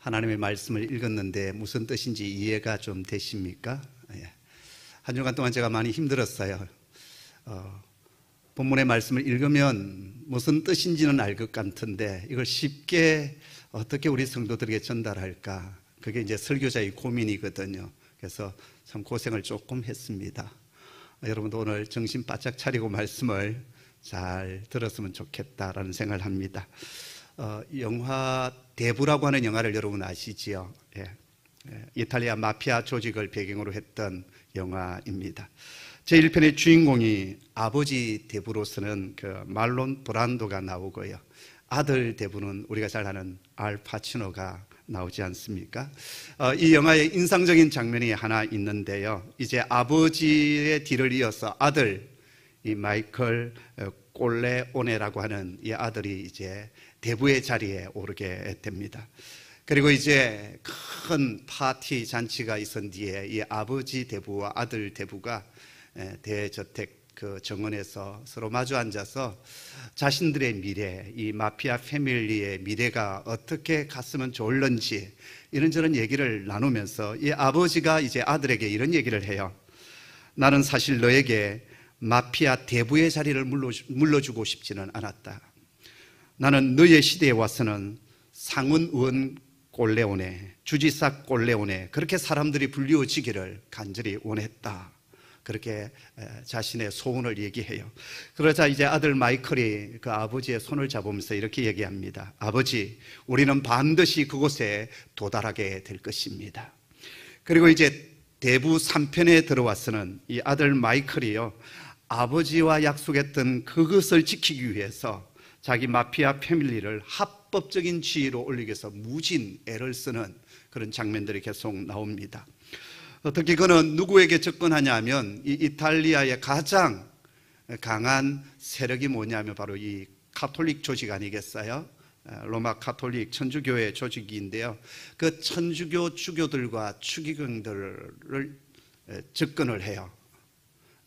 하나님의 말씀을 읽었는데 무슨 뜻인지 이해가 좀 되십니까? 한 주간 동안 제가 많이 힘들었어요. 본문의 말씀을 읽으면 무슨 뜻인지는 알 것 같은데 이걸 쉽게 어떻게 우리 성도들에게 전달할까? 그게 이제 설교자의 고민이거든요. 그래서 참 고생을 조금 했습니다. 여러분도 오늘 정신 바짝 차리고 말씀을 잘 들었으면 좋겠다라는 생각을 합니다. 영화 대부라고 하는 영화를 여러분 아시지요? 이탈리아 마피아 조직을 배경으로 했던 영화입니다. 제1편의 주인공이 아버지 대부로서는 그 말론 브란도가 나오고요, 아들 대부는 우리가 잘 아는 알 파치노가 나오지 않습니까? 이 영화에 인상적인 장면이 하나 있는데요, 이제 아버지의 뒤를 이어서 아들, 이 마이클 꼴레오네라고 하는 이 아들이 이제 대부의 자리에 오르게 됩니다. 그리고 이제 큰 파티 잔치가 있은 뒤에 이 아버지 대부와 아들 대부가 대저택 그 정원에서 서로 마주 앉아서 자신들의 미래, 이 마피아 패밀리의 미래가 어떻게 갔으면 좋을런지 이런저런 얘기를 나누면서 이 아버지가 이제 아들에게 이런 얘기를 해요. 나는 사실 너에게 마피아 대부의 자리를 물려주고 싶지는 않았다. 나는 너의 시대에 와서는 상원 의원 꼴레오네, 주지사 꼴레오네, 그렇게 사람들이 불리워지기를 간절히 원했다. 그렇게 자신의 소원을 얘기해요. 그러자 이제 아들 마이클이 그 아버지의 손을 잡으면서 이렇게 얘기합니다. 아버지, 우리는 반드시 그곳에 도달하게 될 것입니다. 그리고 이제 대부 3편에 들어와서는 이 아들 마이클이요, 아버지와 약속했던 그것을 지키기 위해서 자기 마피아 패밀리를 합법적인 지위로 올리기 위해서 무진 애를 쓰는 그런 장면들이 계속 나옵니다. 특히 그는 누구에게 접근하냐 하면 이 이탈리아의 가장 강한 세력이 뭐냐면 바로 이 카톨릭 조직 아니겠어요? 로마 카톨릭 천주교의 조직인데요, 그 천주교 주교들과 추기경들을 접근을 해요.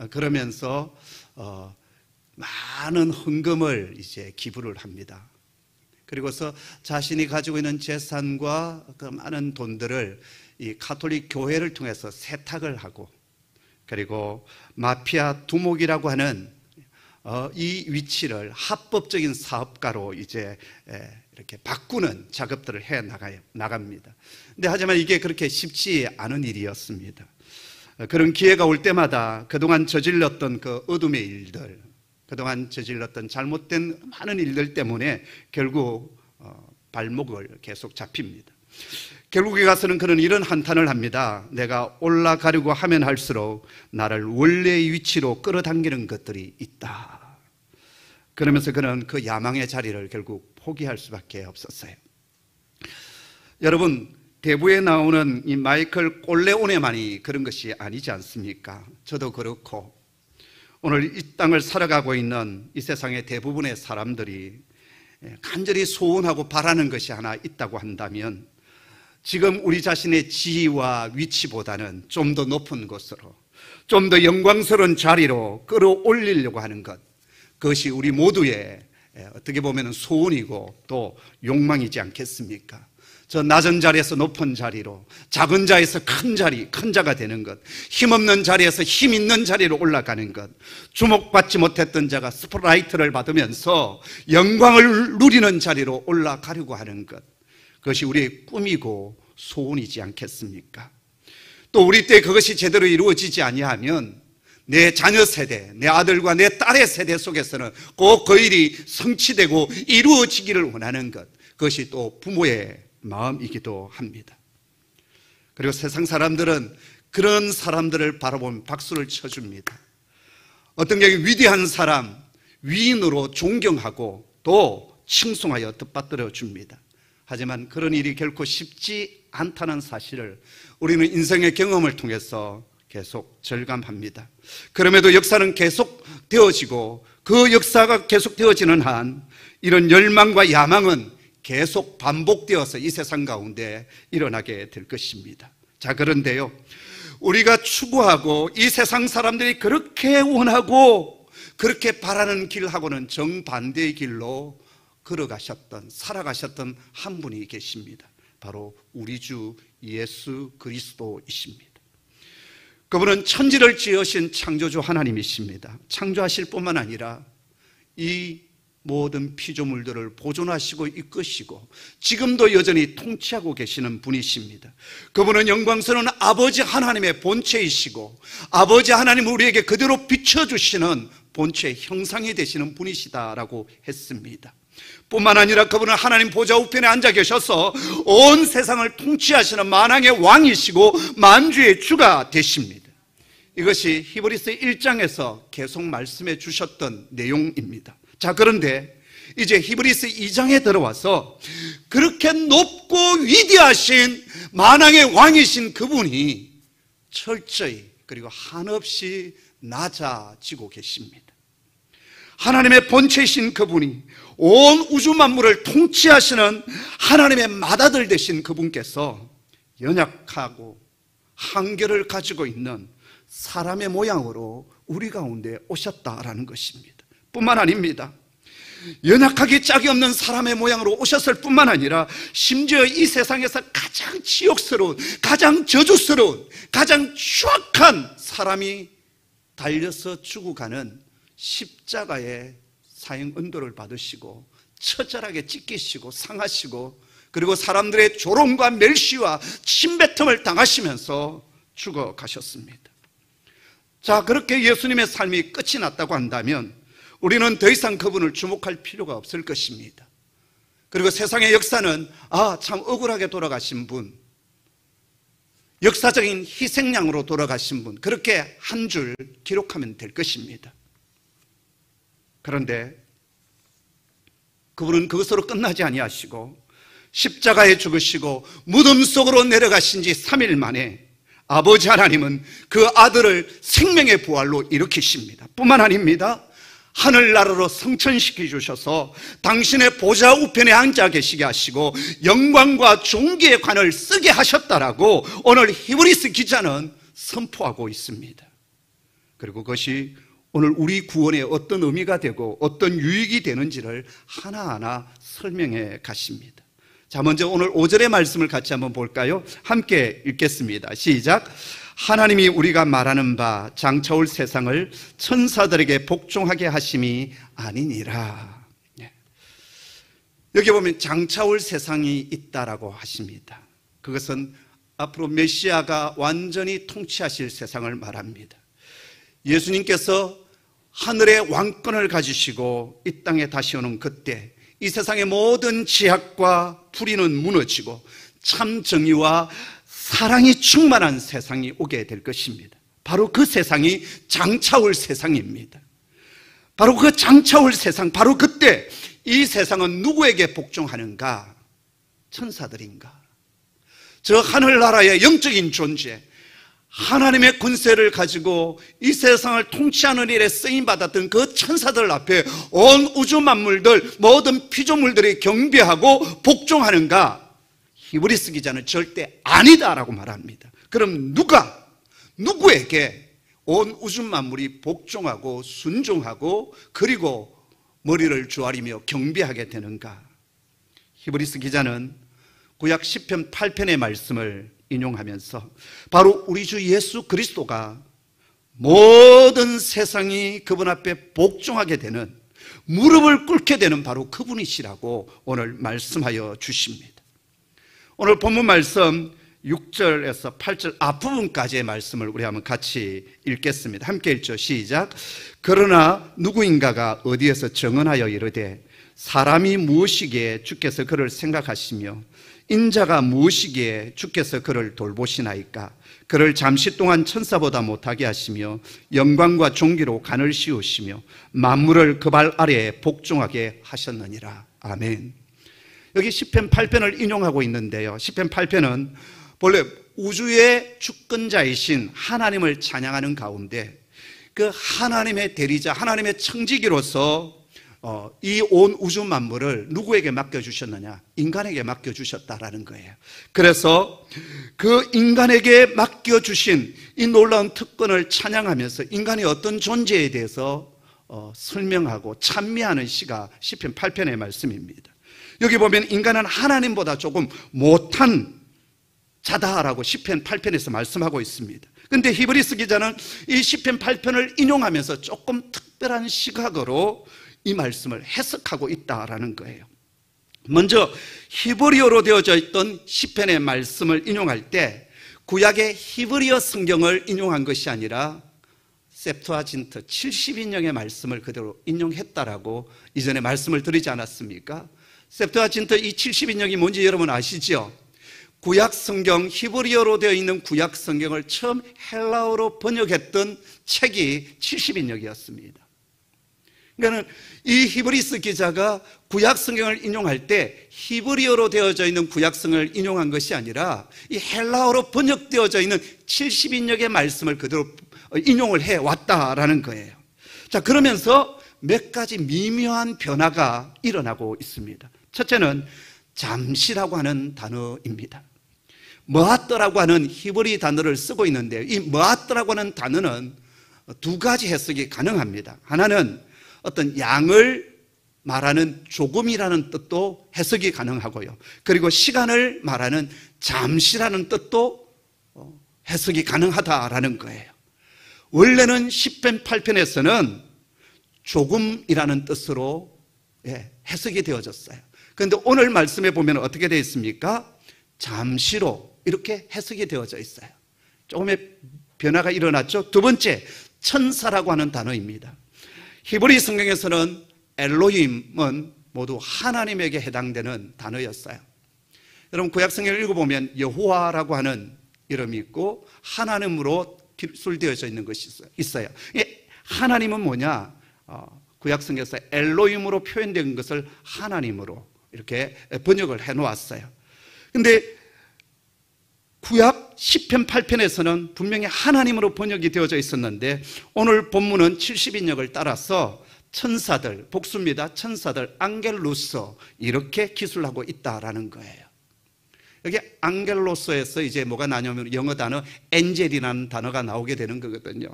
그러면서 많은 헌금을 이제 기부를 합니다. 그리고서 자신이 가지고 있는 재산과 그 많은 돈들을 이 카톨릭 교회를 통해서 세탁을 하고, 그리고 마피아 두목이라고 하는 이 위치를 합법적인 사업가로 이제 이렇게 바꾸는 작업들을 해 나갑니다. 근데 하지만 이게 그렇게 쉽지 않은 일이었습니다. 그런 기회가 올 때마다 그동안 저질렀던 그 어둠의 일들, 그동안 저질렀던 잘못된 많은 일들 때문에 결국 발목을 계속 잡힙니다. 결국에 가서는 그는 이런 한탄을 합니다. 내가 올라가려고 하면 할수록 나를 원래의 위치로 끌어당기는 것들이 있다. 그러면서 그는 그 야망의 자리를 결국 포기할 수밖에 없었어요. 여러분, 대부에 나오는 이 마이클 꼴레오네만이 그런 것이 아니지 않습니까? 저도 그렇고 오늘 이 땅을 살아가고 있는 이 세상의 대부분의 사람들이 간절히 소원하고 바라는 것이 하나 있다고 한다면 지금 우리 자신의 지위와 위치보다는 좀 더 높은 곳으로, 좀 더 영광스러운 자리로 끌어올리려고 하는 것, 그것이 우리 모두의 어떻게 보면 소원이고 또 욕망이지 않겠습니까? 저 낮은 자리에서 높은 자리로, 작은 자에서 큰 자리, 큰 자가 되는 것, 힘없는 자리에서 힘 있는 자리로 올라가는 것, 주목받지 못했던 자가 스포트라이트를 받으면서 영광을 누리는 자리로 올라가려고 하는 것, 그것이 우리의 꿈이고 소원이지 않겠습니까? 또 우리 때 그것이 제대로 이루어지지 아니하면 내 자녀 세대, 내 아들과 내 딸의 세대 속에서는 꼭 그 일이 성취되고 이루어지기를 원하는 것, 그것이 또 부모의 마음이기도 합니다. 그리고 세상 사람들은 그런 사람들을 바라보면 박수를 쳐줍니다. 어떤 경우 위대한 사람, 위인으로 존경하고 또 칭송하여 뜻받들어 줍니다. 하지만 그런 일이 결코 쉽지 않다는 사실을 우리는 인생의 경험을 통해서 계속 절감합니다. 그럼에도 역사는 계속 되어지고 그 역사가 계속 되어지는 한 이런 열망과 야망은 계속 반복되어서 이 세상 가운데 일어나게 될 것입니다. 자, 그런데요, 우리가 추구하고 이 세상 사람들이 그렇게 원하고 그렇게 바라는 길하고는 정반대의 길로 걸어가셨던, 살아가셨던 한 분이 계십니다. 바로 우리 주 예수 그리스도이십니다. 그분은 천지를 지으신 창조주 하나님이십니다. 창조하실 뿐만 아니라 이 모든 피조물들을 보존하시고 이끄시고 지금도 여전히 통치하고 계시는 분이십니다. 그분은 영광스러운 아버지 하나님의 본체이시고 아버지 하나님을 우리에게 그대로 비춰주시는 본체의 형상이 되시는 분이시다라고 했습니다. 뿐만 아니라 그분은 하나님 보좌 우편에 앉아 계셔서 온 세상을 통치하시는 만왕의 왕이시고 만주의 주가 되십니다. 이것이 히브리서 1장에서 계속 말씀해 주셨던 내용입니다. 자, 그런데 이제 히브리서 2장에 들어와서 그렇게 높고 위대하신 만왕의 왕이신 그분이 철저히 그리고 한없이 낮아지고 계십니다. 하나님의 본체이신 그분이 온 우주 만물을 통치하시는 하나님의 맏아들 되신 그분께서 연약하고 한계를 가지고 있는 사람의 모양으로 우리 가운데 오셨다라는 것입니다. 뿐만 아닙니다. 연약하기 짝이 없는 사람의 모양으로 오셨을 뿐만 아니라 심지어 이 세상에서 가장 지옥스러운, 가장 저주스러운, 가장 추악한 사람이 달려서 죽어가는 십자가의 사형 은도를 받으시고 처절하게 찢기시고 상하시고 그리고 사람들의 조롱과 멸시와 침뱉음을 당하시면서 죽어가셨습니다. 자, 그렇게 예수님의 삶이 끝이 났다고 한다면 우리는 더 이상 그분을 주목할 필요가 없을 것입니다. 그리고 세상의 역사는 참 억울하게 돌아가신 분, 역사적인 희생양으로 돌아가신 분, 그렇게 한 줄 기록하면 될 것입니다. 그런데 그분은 그것으로 끝나지 아니하시고 십자가에 죽으시고 무덤 속으로 내려가신 지 3일 만에 아버지 하나님은 그 아들을 생명의 부활로 일으키십니다. 뿐만 아닙니다. 하늘나라로 성천시켜 주셔서 당신의 보좌 우편에 앉아 계시게 하시고 영광과 존귀의 관을 쓰게 하셨다라고 오늘 히브리서 기자는 선포하고 있습니다. 그리고 그것이 오늘 우리 구원에 어떤 의미가 되고 어떤 유익이 되는지를 하나하나 설명해 가십니다. 자, 먼저 오늘 5절의 말씀을 같이 한번 볼까요? 함께 읽겠습니다. 시작. 하나님이 우리가 말하는 바 장차올 세상을 천사들에게 복종하게 하심이 아니니라. 여기 보면 장차올 세상이 있다라고 하십니다. 그것은 앞으로 메시아가 완전히 통치하실 세상을 말합니다. 예수님께서 하늘의 왕권을 가지시고 이 땅에 다시 오는 그때 이 세상의 모든 제약과 불의는 무너지고 참 정의와 사랑이 충만한 세상이 오게 될 것입니다. 바로 그 세상이 장차올 세상입니다. 바로 그 장차올 세상, 바로 그때 이 세상은 누구에게 복종하는가? 천사들인가? 저 하늘나라의 영적인 존재, 하나님의 권세를 가지고 이 세상을 통치하는 일에 쓰임받았던 그 천사들 앞에 온 우주 만물들, 모든 피조물들이 경배하고 복종하는가? 히브리서 기자는 절대 아니다라고 말합니다. 그럼 누구에게 온 우주 만물이 복종하고 순종하고 그리고 머리를 조아리며 경배하게 되는가? 히브리서 기자는 구약 시편 8편의 말씀을 인용하면서 바로 우리 주 예수 그리스도가 모든 세상이 그분 앞에 복종하게 되는, 무릎을 꿇게 되는 바로 그분이시라고 오늘 말씀하여 주십니다. 오늘 본문 말씀 6절에서 8절 앞부분까지의 말씀을 우리 한번 같이 읽겠습니다. 함께 읽죠. 시작. 그러나 누구인가가 어디에서 정언하여 이르되 사람이 무엇이기에 주께서 그를 생각하시며 인자가 무엇이기에 주께서 그를 돌보시나이까? 그를 잠시 동안 천사보다 못하게 하시며 영광과 존귀로 간을 씌우시며 만물을 그 발 아래에 복종하게 하셨느니라. 아멘. 여기 시편 8편을 인용하고 있는데요, 시편 8편은 본래 우주의 주권자이신 하나님을 찬양하는 가운데 그 하나님의 대리자, 하나님의 청지기로서 이 온 우주 만물을 누구에게 맡겨주셨느냐? 인간에게 맡겨주셨다라는 거예요. 그래서 그 인간에게 맡겨주신 이 놀라운 특권을 찬양하면서 인간의 어떤 존재에 대해서 설명하고 찬미하는 시가 시편 8편의 말씀입니다. 여기 보면 인간은 하나님보다 조금 못한 자다라고 시편 8편에서 말씀하고 있습니다. 근데 히브리서 기자는 이 시편 8편을 인용하면서 조금 특별한 시각으로 이 말씀을 해석하고 있다라는 거예요. 먼저 히브리어로 되어져 있던 시편의 말씀을 인용할 때 구약의 히브리어 성경을 인용한 것이 아니라 셉투아진트 70인역의 말씀을 그대로 인용했다라고 이전에 말씀을 드리지 않았습니까? 셉투아진트 이 70인역이 뭔지 여러분 아시죠? 구약 성경, 히브리어로 되어 있는 구약 성경을 처음 헬라어로 번역했던 책이 70인역이었습니다. 그러니까 이 히브리서 기자가 구약 성경을 인용할 때 히브리어로 되어져 있는 구약 성경을 인용한 것이 아니라 이 헬라어로 번역되어져 있는 70인역의 말씀을 그대로 인용을 해왔다라는 거예요. 자, 그러면서 몇 가지 미묘한 변화가 일어나고 있습니다. 첫째는 잠시라고 하는 단어입니다. 머하떠라고 하는 히브리 단어를 쓰고 있는데 이 머하떠라고 하는 단어는 두 가지 해석이 가능합니다. 하나는 어떤 양을 말하는 조금이라는 뜻도 해석이 가능하고요. 그리고 시간을 말하는 잠시라는 뜻도 해석이 가능하다라는 거예요. 원래는 시편 8편에서는 조금이라는 뜻으로 해석이 되어졌어요. 그런데 오늘 말씀에 보면 어떻게 되어 있습니까? 잠시로 이렇게 해석이 되어져 있어요. 조금의 변화가 일어났죠. 두 번째, 천사라고 하는 단어입니다. 히브리 성경에서는 엘로힘은 모두 하나님에게 해당되는 단어였어요. 여러분 구약 성경을 읽어보면 여호와라고 하는 이름이 있고 하나님으로 기술되어져 있는 것이 있어요. 하나님은 뭐냐? 구약 성경에서 엘로힘으로 표현된 것을 하나님으로 이렇게 번역을 해놓았어요. 근데 구약 시편 8편에서는 분명히 하나님으로 번역이 되어져 있었는데 오늘 본문은 70인역을 따라서 천사들, 복수입니다. 천사들, 앙겔루서 이렇게 기술하고 있다라는 거예요. 여기 앙겔로서에서 이제 뭐가 나냐면 영어 단어 엔젤이라는 단어가 나오게 되는 거거든요.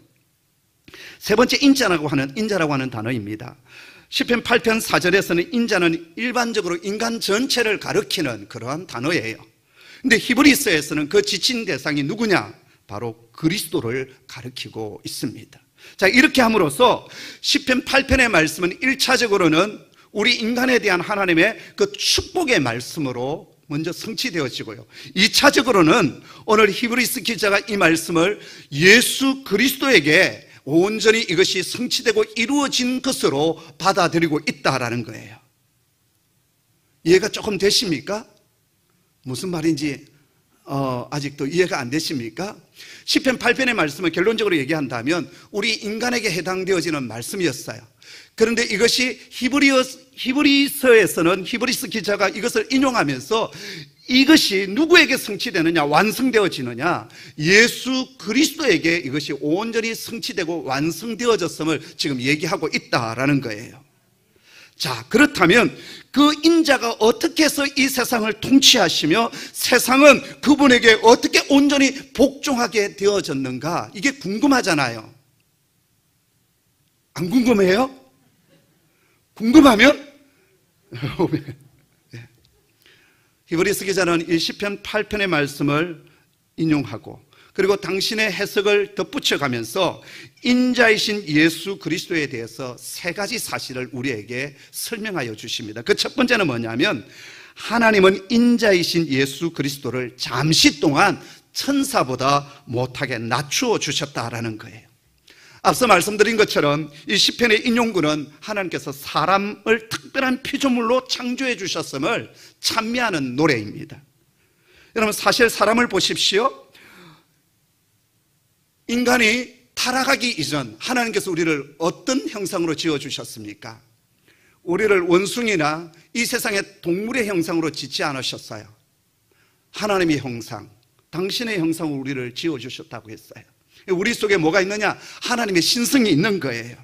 세 번째 인자라고 하는 단어입니다. 시편 8편 4절에서는 인자는 일반적으로 인간 전체를 가리키는 그러한 단어예요. 근데 히브리서에서는 그 지칭 대상이 누구냐? 바로 그리스도를 가리키고 있습니다. 자, 이렇게 함으로써 시편 8편의 말씀은 1차적으로는 우리 인간에 대한 하나님의 그 축복의 말씀으로 먼저 성취되어지고요. 2차적으로는 오늘 히브리서 기자가 이 말씀을 예수 그리스도에게 온전히 이것이 성취되고 이루어진 것으로 받아들이고 있다라는 거예요. 이해가 조금 되십니까? 무슨 말인지 아직도 이해가 안 되십니까? 시편 8편의 말씀을 결론적으로 얘기한다면 우리 인간에게 해당되어지는 말씀이었어요. 그런데 이것이 히브리서에서는 히브리서 기자가 이것을 인용하면서 이것이 누구에게 성취되느냐, 완성되어지느냐, 예수 그리스도에게 이것이 온전히 성취되고 완성되어졌음을 지금 얘기하고 있다라는 거예요. 자, 그렇다면 그 인자가 어떻게 해서 이 세상을 통치하시며 세상은 그분에게 어떻게 온전히 복종하게 되어졌는가, 이게 궁금하잖아요. 안 궁금해요? 궁금하면 히브리서 기자는 이 시편 8편의 말씀을 인용하고 그리고 당신의 해석을 덧붙여가면서 인자이신 예수 그리스도에 대해서 세 가지 사실을 우리에게 설명하여 주십니다. 그 첫 번째는 뭐냐면 하나님은 인자이신 예수 그리스도를 잠시 동안 천사보다 못하게 낮추어 주셨다라는 거예요. 앞서 말씀드린 것처럼 이 시편의 인용구는 하나님께서 사람을 특별한 피조물로 창조해 주셨음을 찬미하는 노래입니다. 여러분 사실 사람을 보십시오. 인간이 타락하기 이전 하나님께서 우리를 어떤 형상으로 지어주셨습니까? 우리를 원숭이나 이 세상의 동물의 형상으로 짓지 않으셨어요. 하나님의 형상, 당신의 형상으로 우리를 지어주셨다고 했어요. 우리 속에 뭐가 있느냐? 하나님의 신성이 있는 거예요.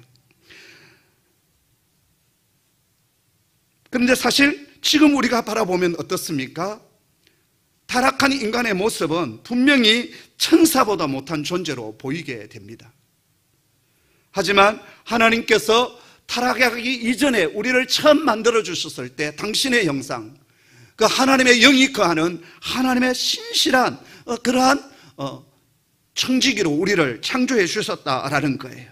그런데 사실 지금 우리가 바라보면 어떻습니까? 타락한 인간의 모습은 분명히 천사보다 못한 존재로 보이게 됩니다. 하지만 하나님께서 타락하기 이전에 우리를 처음 만들어 주셨을 때 당신의 형상, 그 하나님의 영이 거하는 하나님의 신실한 그러한 청지기로 우리를 창조해 주셨다라는 거예요.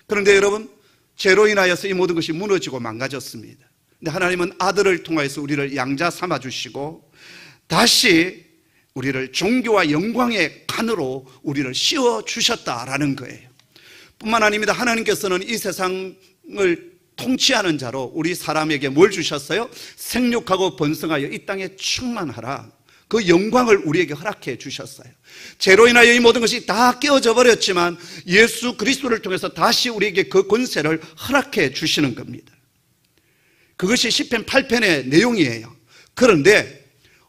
그런데 여러분, 죄로 인하여서 이 모든 것이 무너지고 망가졌습니다. 근데 하나님은 아들을 통하여서 우리를 양자 삼아 주시고 다시 우리를 종교와 영광의 간으로 우리를 씌워 주셨다라는 거예요. 뿐만 아닙니다. 하나님께서는 이 세상을 통치하는 자로 우리 사람에게 뭘 주셨어요? 생육하고 번성하여 이 땅에 충만하라. 그 영광을 우리에게 허락해 주셨어요. 죄로 인하여 이 모든 것이 다 깨어져 버렸지만 예수 그리스도를 통해서 다시 우리에게 그 권세를 허락해 주시는 겁니다. 그것이 시편 8편의 내용이에요. 그런데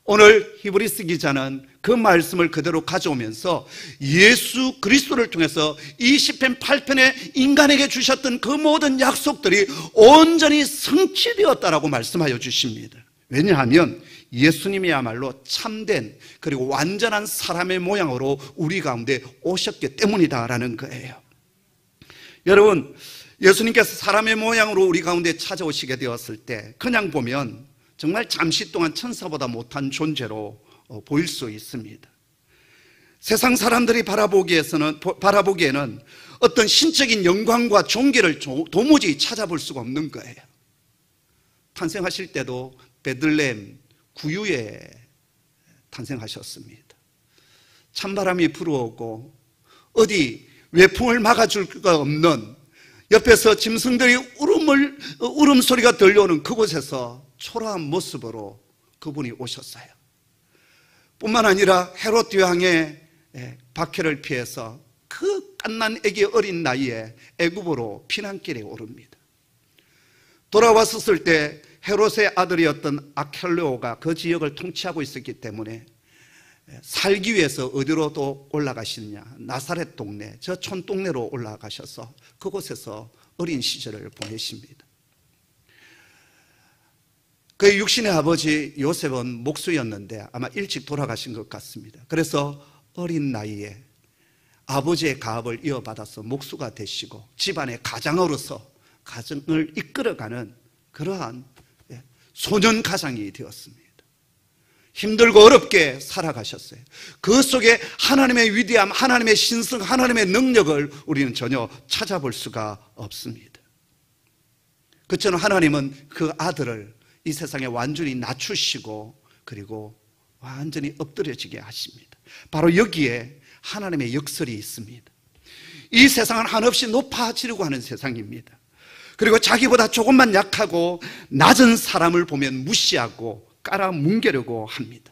오늘 히브리서 기자는 그 말씀을 그대로 가져오면서 예수 그리스도를 통해서 이 시편 8편에 인간에게 주셨던 그 모든 약속들이 온전히 성취되었다라고 말씀하여 주십니다. 왜냐하면 예수님이야말로 참된 그리고 완전한 사람의 모양으로 우리 가운데 오셨기 때문이다라는 거예요. 여러분, 예수님께서 사람의 모양으로 우리 가운데 찾아오시게 되었을 때 그냥 보면 정말 잠시 동안 천사보다 못한 존재로 보일 수 있습니다. 세상 사람들이 바라보기에는 어떤 신적인 영광과 존귀를 도무지 찾아볼 수가 없는 거예요. 탄생하실 때도 베들레헴 구유에 탄생하셨습니다. 찬바람이 불어오고 어디 외풍을 막아줄 수가 없는, 옆에서 짐승들이 울음소리가 들려오는 그곳에서 초라한 모습으로 그분이 오셨어요. 뿐만 아니라 헤롯 왕의 박해를 피해서 그 갓난 아기 어린 나이에 애굽으로 피난길에 오릅니다. 돌아왔었을 때 헤롯의 아들이었던 아켈레오가 그 지역을 통치하고 있었기 때문에 살기 위해서 어디로 또 올라가시느냐, 나사렛 동네, 저 촌동네로 올라가셔서 그곳에서 어린 시절을 보내십니다. 그의 육신의 아버지 요셉은 목수였는데 아마 일찍 돌아가신 것 같습니다. 그래서 어린 나이에 아버지의 가업을 이어받아서 목수가 되시고 집안의 가장으로서 가정을 이끌어가는 그러한 소년 가장이 되었습니다. 힘들고 어렵게 살아가셨어요. 그 속에 하나님의 위대함, 하나님의 신성, 하나님의 능력을 우리는 전혀 찾아볼 수가 없습니다. 그처럼 하나님은 그 아들을 이 세상에 완전히 낮추시고 그리고 완전히 엎드려지게 하십니다. 바로 여기에 하나님의 역설이 있습니다. 이 세상은 한없이 높아지려고 하는 세상입니다. 그리고 자기보다 조금만 약하고 낮은 사람을 보면 무시하고 깔아뭉개려고 합니다.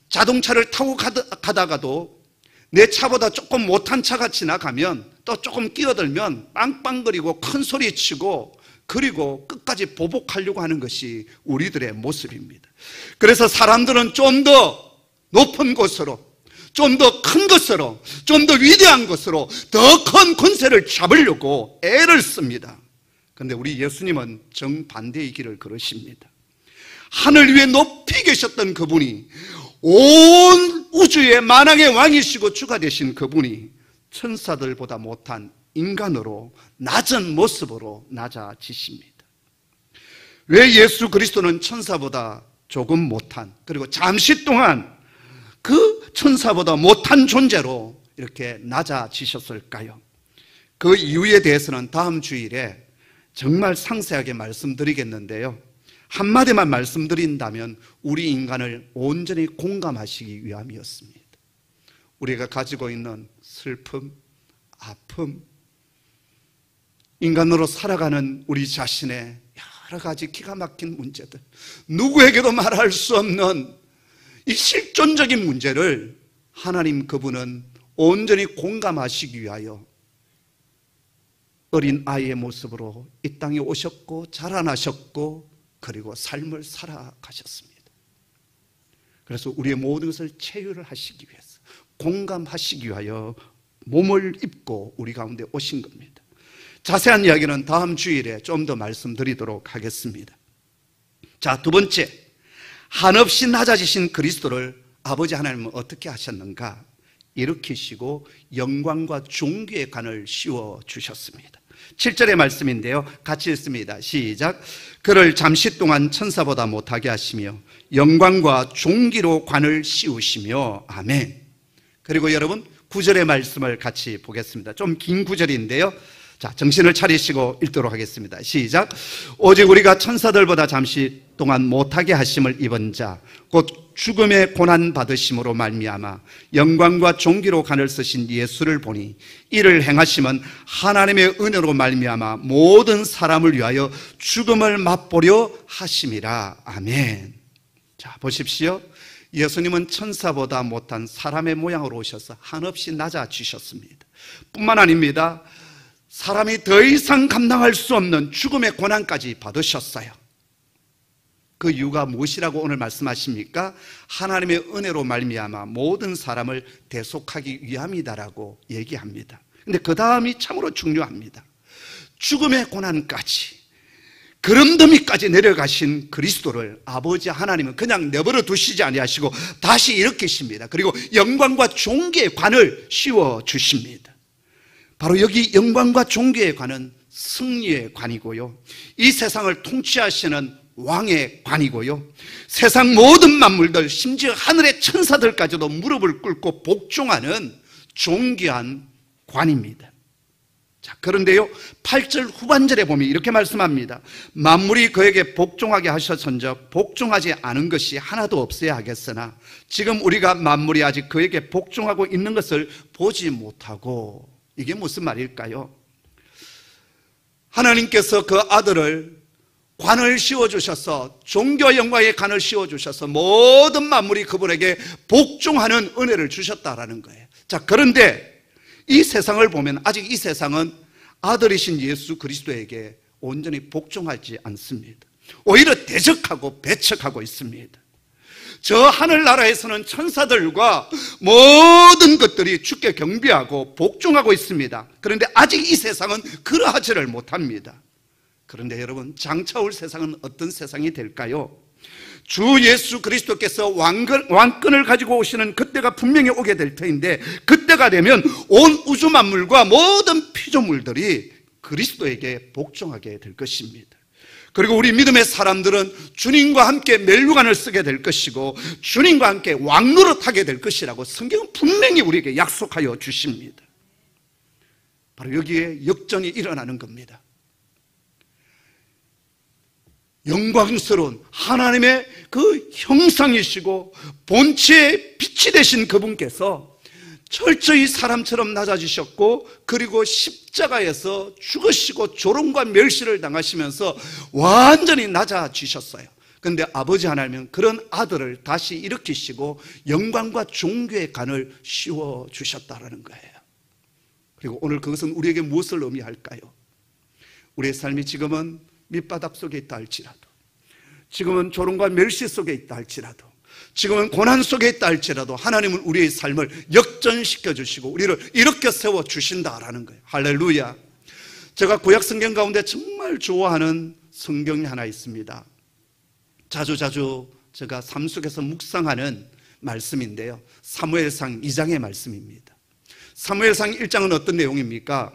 자동차를 타고 가다가도 내 차보다 조금 못한 차가 지나가면 또 조금 끼어들면 빵빵거리고 큰 소리 치고 그리고 끝까지 보복하려고 하는 것이 우리들의 모습입니다. 그래서 사람들은 좀 더 높은 곳으로, 좀 더 큰 것으로, 좀 더 위대한 것으로 더 큰 권세를 잡으려고 애를 씁니다. 그런데 우리 예수님은 정반대의 길을 걸으십니다. 하늘 위에 높이 계셨던 그분이, 온 우주의 만왕의 왕이시고 주가 되신 그분이 천사들보다 못한 인간으로 낮은 모습으로 낮아지십니다. 왜 예수 그리스도는 천사보다 조금 못한, 그리고 잠시 동안 그 천사보다 못한 존재로 이렇게 낮아지셨을까요? 그 이유에 대해서는 다음 주일에 정말 상세하게 말씀드리겠는데요, 한마디만 말씀드린다면 우리 인간을 온전히 공감하시기 위함이었습니다. 우리가 가지고 있는 슬픔, 아픔, 인간으로 살아가는 우리 자신의 여러 가지 기가 막힌 문제들, 누구에게도 말할 수 없는 이 실존적인 문제를 하나님 그분은 온전히 공감하시기 위하여 어린 아이의 모습으로 이 땅에 오셨고 자라나셨고 그리고 삶을 살아가셨습니다. 그래서 우리의 모든 것을 체휼을 하시기 위해서, 공감하시기 위하여 몸을 입고 우리 가운데 오신 겁니다. 자세한 이야기는 다음 주일에 좀 더 말씀드리도록 하겠습니다. 자, 두 번째, 한없이 낮아지신 그리스도를 아버지 하나님은 어떻게 하셨는가? 일으키시고 영광과 존귀의 관을 씌워 주셨습니다. 7절의 말씀인데요, 같이 읽습니다. 시작. 그를 잠시 동안 천사보다 못하게 하시며 영광과 존귀로 관을 씌우시며. 아멘. 그리고 여러분 9절의 말씀을 같이 보겠습니다. 좀 긴 구절인데요, 자, 정신을 차리시고 읽도록 하겠습니다. 시작. 오직 우리가 천사들보다 잠시 동안 못하게 하심을 입은 자, 곧 죽음의 고난 받으심으로 말미암아 영광과 존귀로 관을 쓰신 예수를 보니 이를 행하심은 하나님의 은혜로 말미암아 모든 사람을 위하여 죽음을 맛보려 하심이라. 아멘. 자, 보십시오. 예수님은 천사보다 못한 사람의 모양으로 오셔서 한없이 낮아지셨습니다. 뿐만 아닙니다, 사람이 더 이상 감당할 수 없는 죽음의 고난까지 받으셨어요. 그 이유가 무엇이라고 오늘 말씀하십니까? 하나님의 은혜로 말미암아 모든 사람을 대속하기 위함이다라고 얘기합니다. 근데 그 다음이 참으로 중요합니다. 죽음의 고난까지, 그름더미까지 내려가신 그리스도를 아버지 하나님은 그냥 내버려 두시지 아니하시고 다시 일으키십니다. 그리고 영광과 존귀의 관을 씌워 주십니다. 바로 여기 영광과 존귀의 관은 승리의 관이고요, 이 세상을 통치하시는 왕의 관이고요, 세상 모든 만물들, 심지어 하늘의 천사들까지도 무릎을 꿇고 복종하는 존귀한 관입니다. 자, 그런데요, 8절 후반절에 보면 이렇게 말씀합니다. 만물이 그에게 복종하게 하셨은즉 복종하지 않은 것이 하나도 없어야 하겠으나 지금 우리가 만물이 아직 그에게 복종하고 있는 것을 보지 못하고. 이게 무슨 말일까요? 하나님께서 그 아들을 관을 씌워주셔서, 종교 영광의 관을 씌워주셔서 모든 만물이 그분에게 복종하는 은혜를 주셨다라는 거예요. 자, 그런데 이 세상을 보면 아직 이 세상은 아들이신 예수 그리스도에게 온전히 복종하지 않습니다. 오히려 대적하고 배척하고 있습니다. 저 하늘나라에서는 천사들과 모든 것들이 주께 경배하고 복종하고 있습니다. 그런데 아직 이 세상은 그러하지를 못합니다. 그런데 여러분, 장차 올 세상은 어떤 세상이 될까요? 주 예수 그리스도께서 왕권을 가지고 오시는 그때가 분명히 오게 될 터인데, 그때가 되면 온 우주 만물과 모든 피조물들이 그리스도에게 복종하게 될 것입니다. 그리고 우리 믿음의 사람들은 주님과 함께 멸류관을 쓰게 될 것이고 주님과 함께 왕노릇하게 될 것이라고 성경은 분명히 우리에게 약속하여 주십니다. 바로 여기에 역전이 일어나는 겁니다. 영광스러운 하나님의 그 형상이시고 본체의 빛이 되신 그분께서 철저히 사람처럼 낮아지셨고, 그리고 십자가에서 죽으시고 조롱과 멸시를 당하시면서 완전히 낮아지셨어요. 그런데 아버지 하나님은 그런 아들을 다시 일으키시고 영광과 존귀의 관을 씌워주셨다는 거예요. 그리고 오늘 그것은 우리에게 무엇을 의미할까요? 우리의 삶이 지금은 밑바닥 속에 있다 할지라도, 지금은 조롱과 멸시 속에 있다 할지라도, 지금은 고난 속에 있다 할지라도 하나님은 우리의 삶을 역전시켜 주시고 우리를 일으켜 세워 주신다라는 거예요. 할렐루야. 제가 구약 성경 가운데 정말 좋아하는 성경이 하나 있습니다. 자주 제가 삶 속에서 묵상하는 말씀인데요, 사무엘상 2장의 말씀입니다. 사무엘상 1장은 어떤 내용입니까?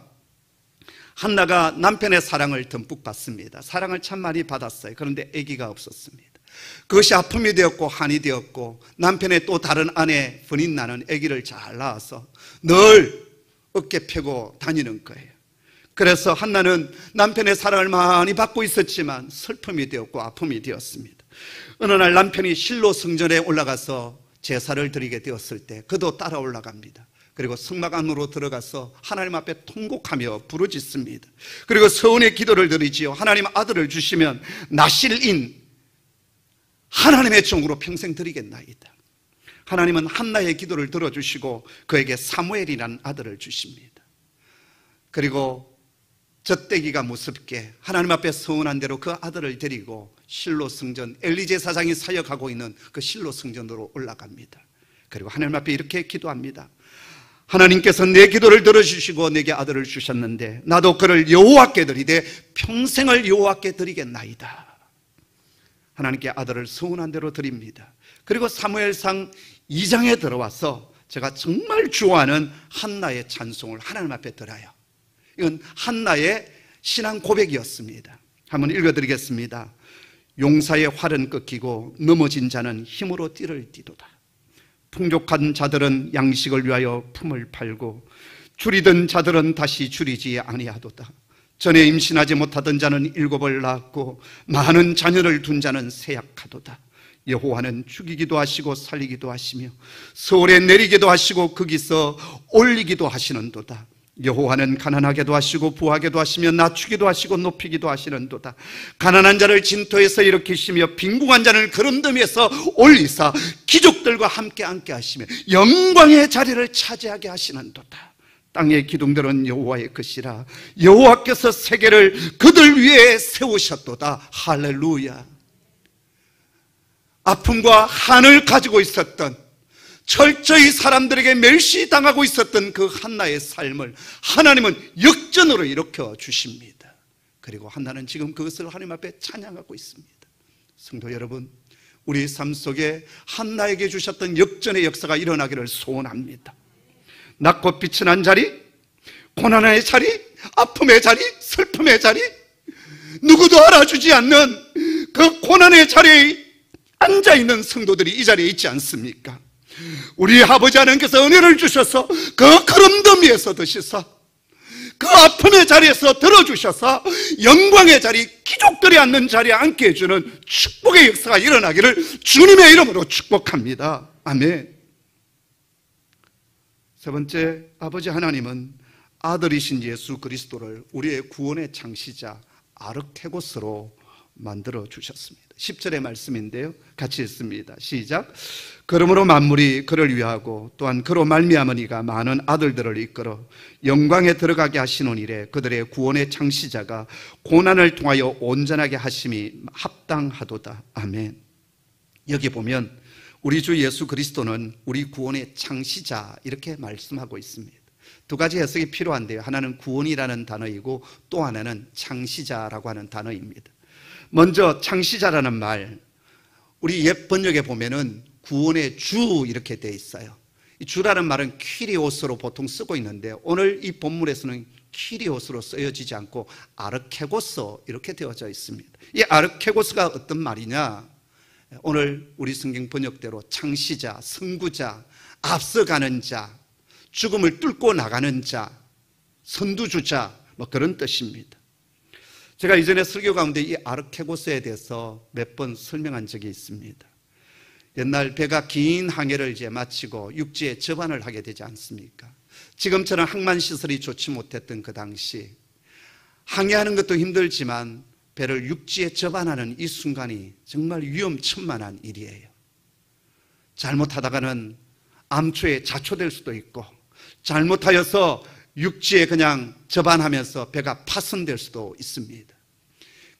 한나가 남편의 사랑을 듬뿍 받습니다. 사랑을 참 많이 받았어요. 그런데 아기가 없었습니다. 그것이 아픔이 되었고 한이 되었고, 남편의 또 다른 아내 분인나는 아기를 잘 낳아서 늘 어깨 펴고 다니는 거예요. 그래서 한나는 남편의 사랑을 많이 받고 있었지만 슬픔이 되었고 아픔이 되었습니다. 어느 날 남편이 실로 성전에 올라가서 제사를 드리게 되었을 때 그도 따라 올라갑니다. 그리고 성막 안으로 들어가서 하나님 앞에 통곡하며 부르짖습니다. 그리고 서운의 기도를 드리지요. 하나님 아들을 주시면 나실인 하나님의 종으로 평생 드리겠나이다. 하나님은 한나의 기도를 들어주시고 그에게 사무엘이라는 아들을 주십니다. 그리고 젖대기가 무섭게 하나님 앞에 서운한 대로 그 아들을 데리고 실로 성전, 엘리 제사장이 사역하고 있는 그 실로 성전으로 올라갑니다. 그리고 하나님 앞에 이렇게 기도합니다. 하나님께서 내 기도를 들어주시고 내게 아들을 주셨는데 나도 그를 여호와께 드리되 평생을 여호와께 드리겠나이다. 하나님께 아들을 서운한 대로 드립니다. 그리고 사무엘상 2장에 들어와서 제가 정말 좋아하는 한나의 찬송을 하나님 앞에 드려요. 이건 한나의 신앙 고백이었습니다. 한번 읽어드리겠습니다. 용사의 활은 꺾이고 넘어진 자는 힘으로 띠를 띠도다. 풍족한 자들은 양식을 위하여 품을 팔고 줄이던 자들은 다시 줄이지 아니하도다. 전에 임신하지 못하던 자는 7을 낳았고 많은 자녀를 둔 자는 세약하도다. 여호와는 죽이기도 하시고 살리기도 하시며 서울에 내리기도 하시고 거기서 올리기도 하시는도다. 여호와는 가난하게도 하시고 부하게도 하시며 낮추기도 하시고 높이기도 하시는도다. 가난한 자를 진토에서 일으키시며 빈궁한 자를 거름더미에서 올리사 귀족들과 함께 앉게 하시며 영광의 자리를 차지하게 하시는도다. 땅의 기둥들은 여호와의 것이라. 여호와께서 세계를 그들 위에 세우셨도다. 할렐루야. 아픔과 한을 가지고 있었던, 철저히 사람들에게 멸시당하고 있었던 그 한나의 삶을 하나님은 역전으로 일으켜 주십니다. 그리고 한나는 지금 그것을 하나님 앞에 찬양하고 있습니다. 성도 여러분, 우리 삶 속에 한나에게 주셨던 역전의 역사가 일어나기를 소원합니다. 낮고 빛이 난 자리, 고난의 자리, 아픔의 자리, 슬픔의 자리, 누구도 알아주지 않는 그 고난의 자리에 앉아있는 성도들이 이 자리에 있지 않습니까? 우리 아버지 하나님께서 은혜를 주셔서 그 거름더미에서 드시사 그 아픔의 자리에서 들어주셔서 영광의 자리, 귀족들이 앉는 자리에 앉게 해주는 축복의 역사가 일어나기를 주님의 이름으로 축복합니다. 아멘. 세 번째, 아버지 하나님은 아들이신 예수 그리스도를 우리의 구원의 창시자 아르케고스로 만들어 주셨습니다. 10절의 말씀인데요, 같이 읽습니다. 시작. 그러므로 만물이 그를 위하고 또한 그로 말미암은 이가 많은 아들들을 이끌어 영광에 들어가게 하시는 일에 그들의 구원의 창시자가 고난을 통하여 온전하게 하심이 합당하도다. 아멘. 여기 보면 우리 주 예수 그리스도는 우리 구원의 창시자 이렇게 말씀하고 있습니다. 두 가지 해석이 필요한데요, 하나는 구원이라는 단어이고 또 하나는 창시자라고 하는 단어입니다. 먼저 창시자라는 말, 우리 옛 번역에 보면은 구원의 주 이렇게 돼 있어요. 이 주라는 말은 퀴리오스로 보통 쓰고 있는데 오늘 이 본문에서는 퀴리오스로 쓰여지지 않고 아르케고스 이렇게 되어져 있습니다. 이 아르케고스가 어떤 말이냐, 오늘 우리 성경 번역대로 창시자, 선구자, 앞서가는 자, 죽음을 뚫고 나가는 자, 선두주자, 뭐 그런 뜻입니다. 제가 이전에 설교 가운데 이 아르케고스에 대해서 몇 번 설명한 적이 있습니다. 옛날 배가 긴 항해를 이제 마치고 육지에 접안을 하게 되지 않습니까? 지금처럼 항만시설이 좋지 못했던 그 당시 항해하는 것도 힘들지만 배를 육지에 접안하는 이 순간이 정말 위험천만한 일이에요. 잘못하다가는 암초에 자초될 수도 있고 잘못하여서 육지에 그냥 접안하면서 배가 파손될 수도 있습니다.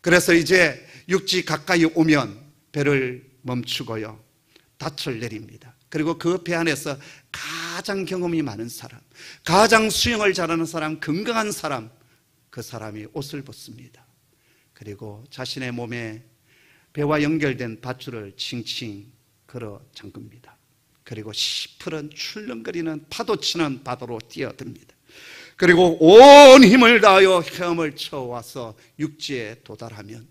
그래서 이제 육지 가까이 오면 배를 멈추고요, 닻을 내립니다. 그리고 그 배 안에서 가장 경험이 많은 사람, 가장 수영을 잘하는 사람, 건강한 사람, 그 사람이 옷을 벗습니다. 그리고 자신의 몸에 배와 연결된 밧줄을 칭칭 걸어 잠깁니다. 그리고 시퍼런 출렁거리는 파도치는 바다로 뛰어듭니다. 그리고 온 힘을 다하여 헤엄을 쳐와서 육지에 도달하면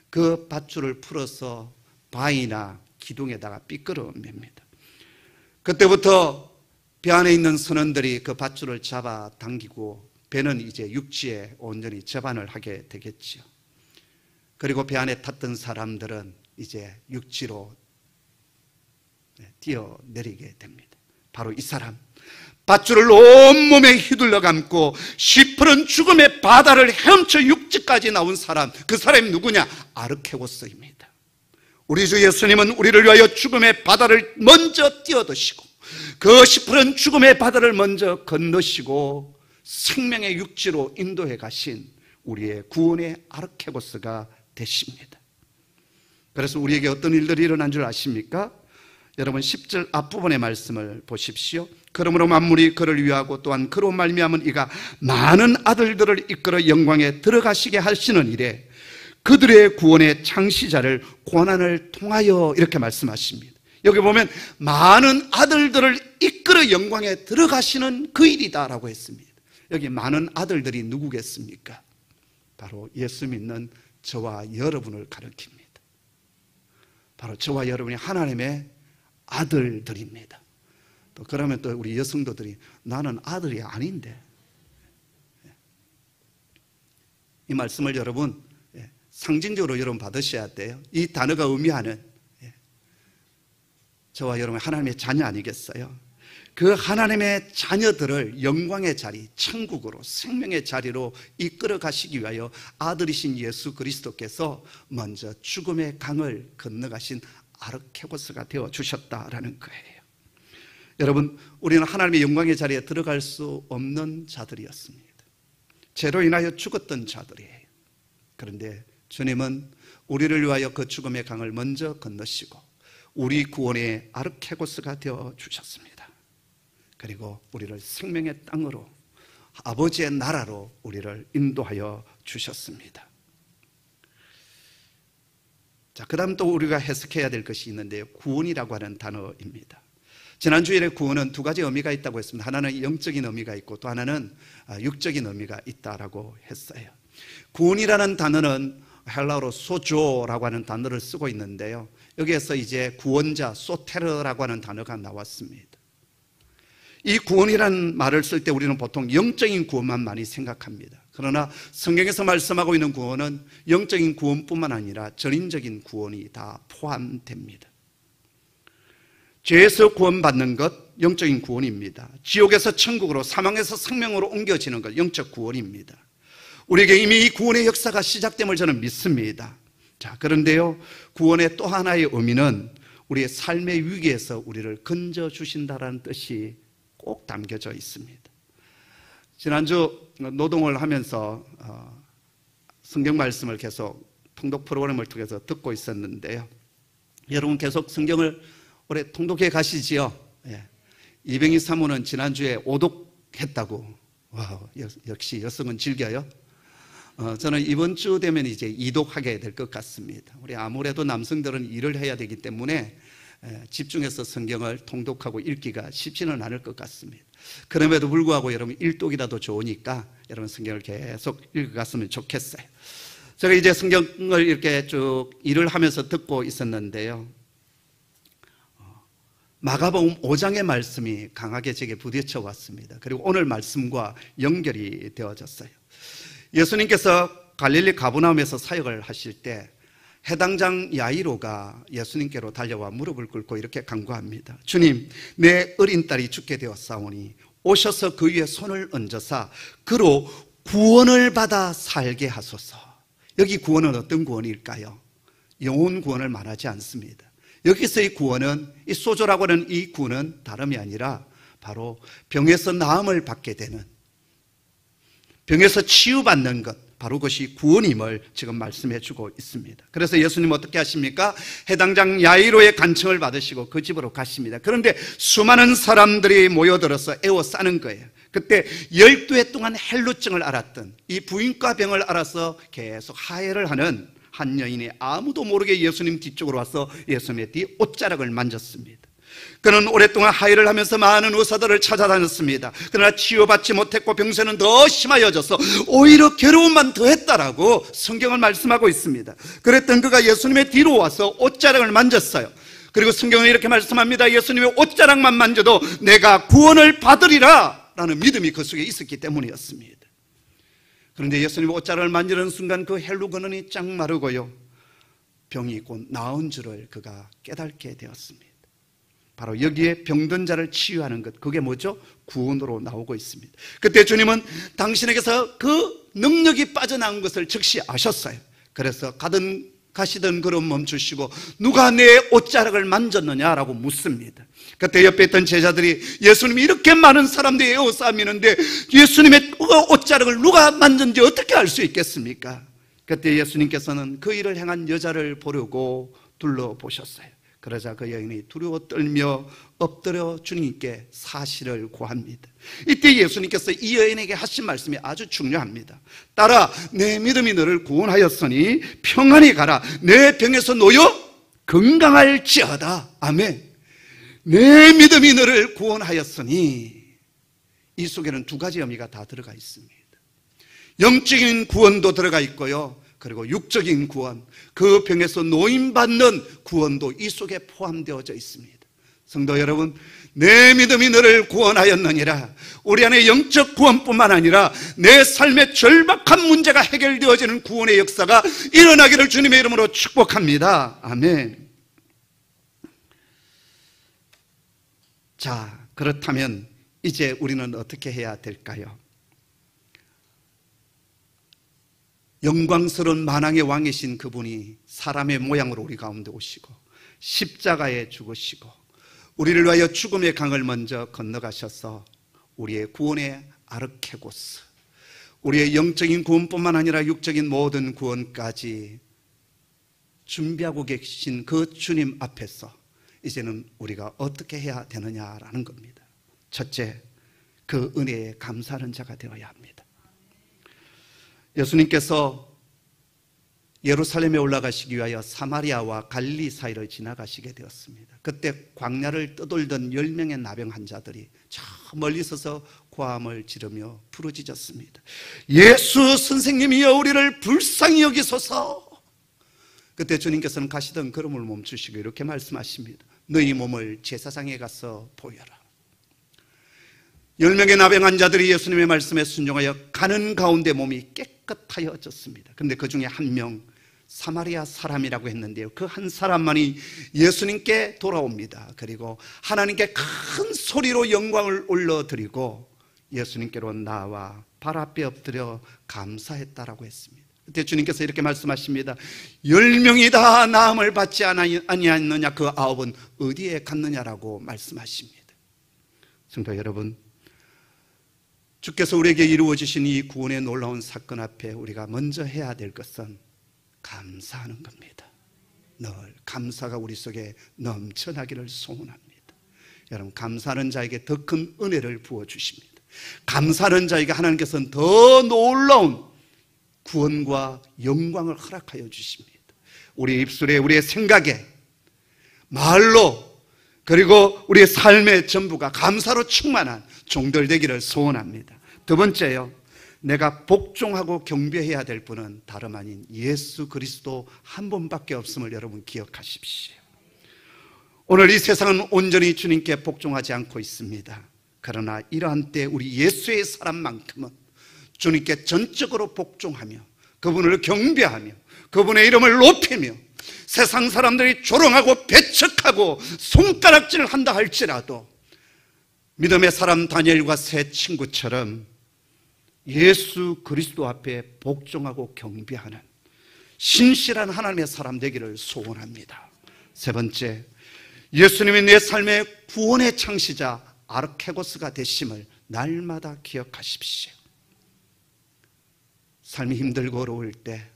그 밧줄을 풀어서 바위나 기둥에다가 삐끄러 맵니다. 그때부터 배 안에 있는 선원들이 그 밧줄을 잡아 당기고 배는 이제 육지에 온전히 접안을 하게 되겠죠. 그리고 배 안에 탔던 사람들은 이제 육지로 뛰어내리게 됩니다. 바로 이 사람, 밧줄을 온몸에 휘둘러 감고 시퍼런 죽음의 바다를 헤엄쳐 육지까지 나온 사람, 그 사람이 누구냐? 아르케고스입니다. 우리 주 예수님은 우리를 위하여 죽음의 바다를 먼저 뛰어드시고 그 시퍼런 죽음의 바다를 먼저 건너시고 생명의 육지로 인도해 가신 우리의 구원의 아르케고스가 되십니다. 그래서 우리에게 어떤 일들이 일어난 줄 아십니까? 여러분 10절 앞부분의 말씀을 보십시오. 그러므로 만물이 그를 위하고 또한 그로 말미암은 이가 많은 아들들을 이끌어 영광에 들어가시게 하시는 일에 그들의 구원의 창시자를 고난을 통하여 이렇게 말씀하십니다. 여기 보면 많은 아들들을 이끌어 영광에 들어가시는 그 일이다라고 했습니다. 여기 많은 아들들이 누구겠습니까? 바로 예수 믿는 저와 여러분을 가리킵니다. 바로 저와 여러분이 하나님의 아들들입니다. 또 그러면 또 우리 여성도들이 나는 아들이 아닌데, 이 말씀을 여러분 상징적으로 여러분 받으셔야 돼요. 이 단어가 의미하는 저와 여러분 하나님의 자녀 아니겠어요? 그 하나님의 자녀들을 영광의 자리, 천국으로, 생명의 자리로 이끌어 가시기 위하여 아들이신 예수 그리스도께서 먼저 죽음의 강을 건너가신 아르케고스가 되어 주셨다라는 거예요. 여러분, 우리는 하나님의 영광의 자리에 들어갈 수 없는 자들이었습니다. 죄로 인하여 죽었던 자들이에요. 그런데 주님은 우리를 위하여 그 죽음의 강을 먼저 건너시고 우리 구원의 아르케고스가 되어 주셨습니다. 그리고 우리를 생명의 땅으로, 아버지의 나라로 우리를 인도하여 주셨습니다. 자, 그 다음 또 우리가 해석해야 될 것이 있는데요, 구원이라고 하는 단어입니다. 지난주일에 구원은 두 가지 의미가 있다고 했습니다. 하나는 영적인 의미가 있고 또 하나는 육적인 의미가 있다라고 했어요. 구원이라는 단어는 헬라어로 소조라고 하는 단어를 쓰고 있는데요, 여기에서 이제 구원자, 소테르라고 하는 단어가 나왔습니다. 이 구원이라는 말을 쓸 때 우리는 보통 영적인 구원만 많이 생각합니다. 그러나 성경에서 말씀하고 있는 구원은 영적인 구원뿐만 아니라 전인적인 구원이 다 포함됩니다. 죄에서 구원받는 것, 영적인 구원입니다. 지옥에서 천국으로, 사망에서 생명으로 옮겨지는 것, 영적 구원입니다. 우리에게 이미 이 구원의 역사가 시작됨을 저는 믿습니다. 자, 그런데요, 구원의 또 하나의 의미는 우리의 삶의 위기에서 우리를 건져주신다는 뜻이 꼭 담겨져 있습니다. 지난주 노동을 하면서 성경 말씀을 계속 통독 프로그램을 통해서 듣고 있었는데요, 여러분 계속 성경을 올해 통독해 가시지요? 예. 이병희 사모는 지난주에 오독했다고. 와, 역시 여성은 즐겨요. 저는 이번 주 되면 이제 이독하게 될 것 같습니다. 우리 아무래도 남성들은 일을 해야 되기 때문에 집중해서 성경을 통독하고 읽기가 쉽지는 않을 것 같습니다. 그럼에도 불구하고 여러분 일독이라도 좋으니까 여러분 성경을 계속 읽어갔으면 좋겠어요. 제가 이제 성경을 이렇게 쭉 일을 하면서 듣고 있었는데요, 마가복음 5장의 말씀이 강하게 제게 부딪혀 왔습니다. 그리고 오늘 말씀과 연결이 되어졌어요. 예수님께서 갈릴리 가버나움에서 사역을 하실 때 해당장 야이로가 예수님께로 달려와 무릎을 꿇고 이렇게 간구합니다. 주님, 내 어린 딸이 죽게 되었사오니 오셔서 그 위에 손을 얹어사 그로 구원을 받아 살게 하소서. 여기 구원은 어떤 구원일까요? 영혼 구원을 말하지 않습니다. 여기서의 구원은, 이 소조라고 하는 이 구원은 다름이 아니라 바로 병에서 나음을 받게 되는, 병에서 치유받는 것, 바로 그것이 구원임을 지금 말씀해 주고 있습니다. 그래서 예수님 어떻게 하십니까? 해당장 야이로의 간청을 받으시고 그 집으로 가십니다. 그런데 수많은 사람들이 모여들어서 애워싸는 거예요. 그때 12해 동안 헬루증을 앓았던 이 부인과 병을 앓아서 계속 하혈을 하는 한 여인이 아무도 모르게 예수님 뒤쪽으로 와서 예수님의 뒤 옷자락을 만졌습니다. 그는 오랫동안 하혈을 하면서 많은 의사들을 찾아다녔습니다. 그러나 치유받지 못했고 병세는 더 심하여져서 오히려 괴로움만 더했다라고 성경을 말씀하고 있습니다. 그랬던 그가 예수님의 뒤로 와서 옷자락을 만졌어요. 그리고 성경은 이렇게 말씀합니다. 예수님의 옷자락만 만져도 내가 구원을 받으리라 라는 믿음이 그 속에 있었기 때문이었습니다. 그런데 예수님의 옷자락을 만지는 순간 그 헬루 근원이 쫙 마르고요, 병이 곧 나은 줄을 그가 깨닫게 되었습니다. 바로 여기에 병든 자를 치유하는 것, 그게 뭐죠? 구원으로 나오고 있습니다. 그때 주님은 당신에게서 그 능력이 빠져나온 것을 즉시 아셨어요. 그래서 가시던 걸음 멈추시고 누가 내 옷자락을 만졌느냐라고 묻습니다. 그때 옆에 있던 제자들이 예수님이 이렇게 많은 사람들이 에워싸미는데 예수님의 옷자락을 누가 만졌는지 어떻게 알 수 있겠습니까? 그때 예수님께서는 그 일을 행한 여자를 보려고 둘러보셨어요. 그러자 그 여인이 두려워 떨며 엎드려 주님께 사실을 구합니다. 이때 예수님께서 이 여인에게 하신 말씀이 아주 중요합니다. 딸아, 내 믿음이 너를 구원하였으니 평안히 가라. 내 병에서 놓여 건강할지어다. 아멘. 내 믿음이 너를 구원하였으니, 이 속에는 두 가지 의미가 다 들어가 있습니다. 영적인 구원도 들어가 있고요, 그리고 육적인 구원, 그 병에서 노임받는 구원도 이 속에 포함되어져 있습니다. 성도 여러분, 내 믿음이 너를 구원하였느니라. 우리 안에 영적 구원뿐만 아니라 내 삶의 절박한 문제가 해결되어지는 구원의 역사가 일어나기를 주님의 이름으로 축복합니다. 아멘. 자, 그렇다면 이제 우리는 어떻게 해야 될까요? 영광스러운 만왕의 왕이신 그분이 사람의 모양으로 우리 가운데 오시고 십자가에 죽으시고 우리를 위하여 죽음의 강을 먼저 건너가셔서 우리의 구원의 아르케고스, 우리의 영적인 구원뿐만 아니라 육적인 모든 구원까지 준비하고 계신 그 주님 앞에서 이제는 우리가 어떻게 해야 되느냐라는 겁니다. 첫째, 그 은혜에 감사하는 자가 되어야 합니다. 예수님께서 예루살렘에 올라가시기 위하여 사마리아와 갈릴리 사이를 지나가시게 되었습니다. 그때 광야를 떠돌던 10명의 나병 환자들이 저 멀리 서서 고함을 지르며 부르짖었습니다. 예수 선생님이여, 우리를 불쌍히 여기소서. 그때 주님께서는 가시던 걸음을 멈추시고 이렇게 말씀하십니다. 너희 몸을 제사장에 가서 보여라. 10명의 나병 환자들이 예수님의 말씀에 순종하여 가는 가운데 몸이 깨끗하여졌습니다. 그런데 그 중에 한 명, 사마리아 사람이라고 했는데요, 그 한 사람만이 예수님께 돌아옵니다. 그리고 하나님께 큰 소리로 영광을 올려드리고 예수님께로 나와 발 앞에 엎드려 감사했다라고 했습니다. 그때 주님께서 이렇게 말씀하십니다. 10명이 다 나음을 받지 아니하였느냐, 그 9은 어디에 갔느냐라고 말씀하십니다. 성도 여러분, 주께서 우리에게 이루어 주신 이 구원의 놀라운 사건 앞에 우리가 먼저 해야 될 것은 감사하는 겁니다. 늘 감사가 우리 속에 넘쳐나기를 소원합니다. 여러분, 감사하는 자에게 더 큰 은혜를 부어주십니다. 감사하는 자에게 하나님께서는 더 놀라운 구원과 영광을 허락하여 주십니다. 우리의 입술에, 우리의 생각에, 말로, 그리고 우리의 삶의 전부가 감사로 충만한 종들 되기를 소원합니다. 두 번째요, 내가 복종하고 경배해야 될 분은 다름 아닌 예수 그리스도 한 분밖에 없음을 여러분 기억하십시오. 오늘 이 세상은 온전히 주님께 복종하지 않고 있습니다. 그러나 이러한 때 우리 예수의 사람만큼은 주님께 전적으로 복종하며 그분을 경배하며 그분의 이름을 높이며 세상 사람들이 조롱하고 배척하고 손가락질을 한다 할지라도 믿음의 사람 다니엘과 세 친구처럼 예수 그리스도 앞에 복종하고 경배하는 신실한 하나님의 사람 되기를 소원합니다. 세 번째, 예수님이 내 삶의 구원의 창시자 아르케고스가 되심을 날마다 기억하십시오. 삶이 힘들고 어려울 때,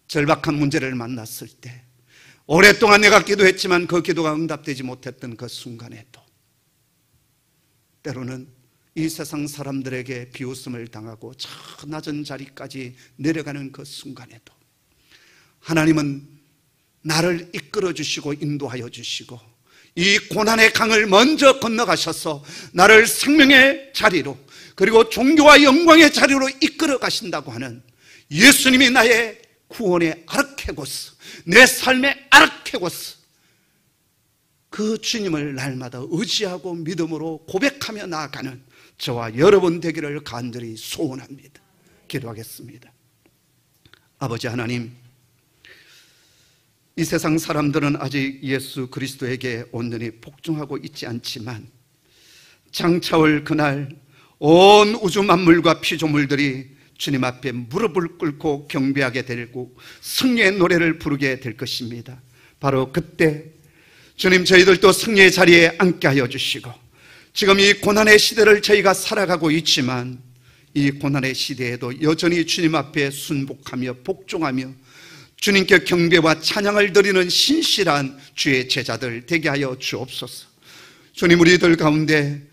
절박한 문제를 만났을 때, 오랫동안 내가 기도했지만 그 기도가 응답되지 못했던 그 순간에도, 때로는 이 세상 사람들에게 비웃음을 당하고 저 낮은 자리까지 내려가는 그 순간에도 하나님은 나를 이끌어 주시고 인도하여 주시고 이 고난의 강을 먼저 건너가셔서 나를 생명의 자리로, 그리고 종교와 영광의 자리로 이끌어 가신다고 하는 예수님이 나의 구원의 아르케고스, 내 삶의 아르케고스, 그 주님을 날마다 의지하고 믿음으로 고백하며 나아가는 저와 여러분 되기를 간절히 소원합니다. 기도하겠습니다. 아버지 하나님, 이 세상 사람들은 아직 예수 그리스도에게 온전히 복종하고 있지 않지만 장차올 그날 온 우주 만물과 피조물들이 주님 앞에 무릎을 꿇고 경배하게 되고 승리의 노래를 부르게 될 것입니다. 바로 그때 주님, 저희들도 승리의 자리에 앉게 하여 주시고, 지금 이 고난의 시대를 저희가 살아가고 있지만 이 고난의 시대에도 여전히 주님 앞에 순복하며 복종하며 주님께 경배와 찬양을 드리는 신실한 주의 제자들 되게 하여 주옵소서. 주님, 우리들 가운데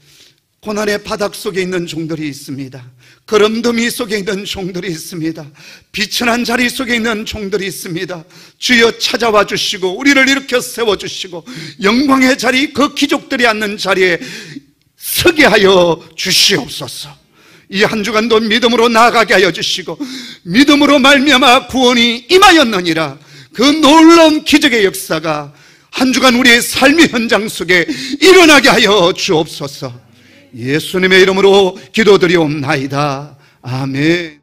고난의 바닥 속에 있는 종들이 있습니다. 거름더미 속에 있는 종들이 있습니다. 비천한 자리 속에 있는 종들이 있습니다. 주여 찾아와 주시고 우리를 일으켜 세워주시고 영광의 자리, 그 귀족들이 앉는 자리에 서게 하여 주시옵소서. 이 한 주간도 믿음으로 나아가게 하여 주시고 믿음으로 말미암아 구원이 임하였느니라. 그 놀라운 기적의 역사가 한 주간 우리의 삶의 현장 속에 일어나게 하여 주옵소서. 예수님의 이름으로 기도드리옵나이다. 아멘.